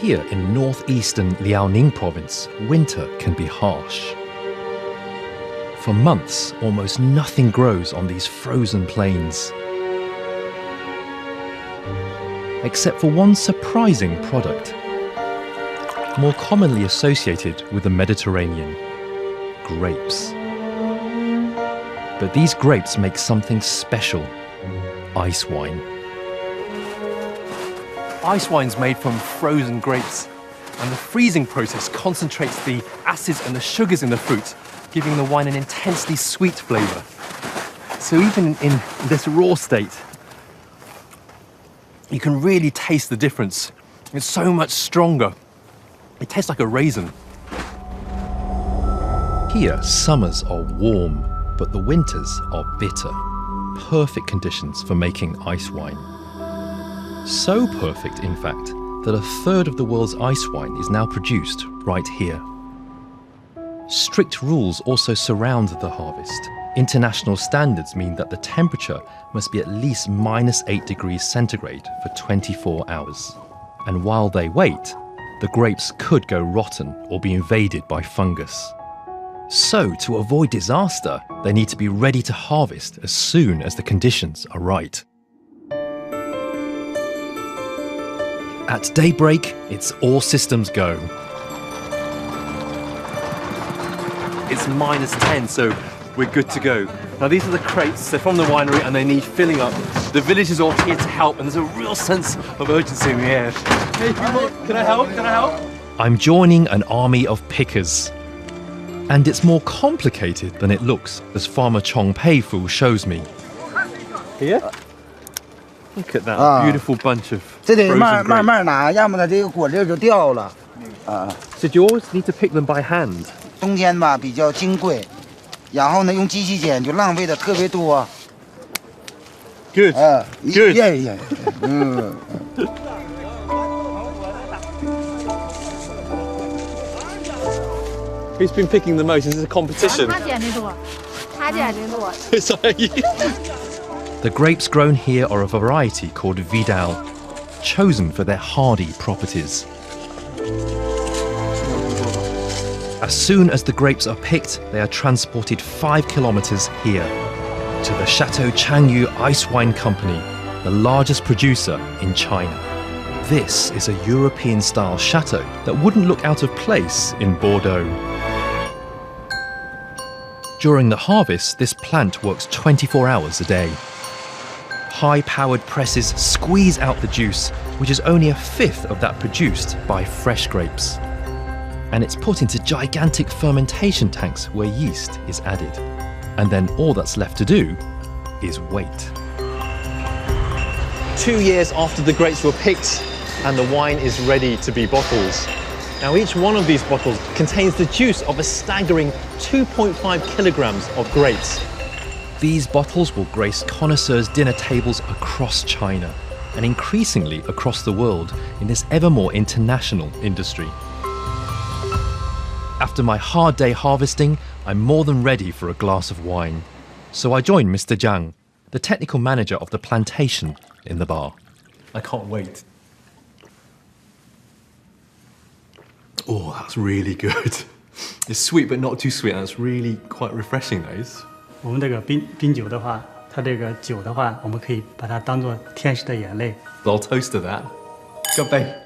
Here in northeastern Liaoning province, winter can be harsh. For months, almost nothing grows on these frozen plains, except for one surprising product, more commonly associated with the Mediterranean: grapes. But these grapes make something special: ice wine. Ice wine's made from frozen grapes, and the freezing process concentrates the acids and the sugars in the fruit, giving the wine an intensely sweet flavour. So even in this raw state, you can really taste the difference. It's so much stronger. It tastes like a raisin. Here, summers are warm, but the winters are bitter. Perfect conditions for making ice wine. So perfect, in fact, that a third of the world's ice wine is now produced right here. Strict rules also surround the harvest. International standards mean that the temperature must be at least -8 degrees centigrade for 24 hours. And while they wait, the grapes could go rotten or be invaded by fungus. So, to avoid disaster, they need to be ready to harvest as soon as the conditions are right. At daybreak, it's all systems go. It's -10, so we're good to go. Now these are the crates, they're from the winery and they need filling up. The village is all here to help and there's a real sense of urgency in the air. Hey, can I help? Can I help? I'm joining an army of pickers. And it's more complicated than it looks, as Farmer Chong Pei Fu shows me. Here? Look at that beautiful bunch of frozen grapes. So do you always need to pick them by hand? 冬天吧比较金贵，然后呢用机器剪就浪费的特别多。Good. Good. Yeah. Who's been picking the most? Is this a competition? 他剪的多，他剪的多。 Sorry. The grapes grown here are a variety called Vidal, chosen for their hardy properties. As soon as the grapes are picked, they are transported 5 kilometers here to the Chateau Changyu Ice Wine Company, the largest producer in China. This is a European-style chateau that wouldn't look out of place in Bordeaux. During the harvest, this plant works 24 hours a day. High-powered presses squeeze out the juice, which is only a fifth of that produced by fresh grapes. And it's put into gigantic fermentation tanks where yeast is added. And then all that's left to do is wait. 2 years after the grapes were picked and the wine is ready to be bottled. Now each one of these bottles contains the juice of a staggering 2.5 kilograms of grapes. These bottles will grace connoisseurs' dinner tables across China and increasingly across the world in this ever more international industry. After my hard day harvesting, I'm more than ready for a glass of wine. So I join Mr. Zhang, the technical manager of the plantation, in the bar. I can't wait. Oh, that's really good. It's sweet but not too sweet, and it's really quite refreshing, those. 我们这个冰酒的话，它这个酒的话，我们可以把它当做天使的眼泪。 I'll toast to that. Good, babe.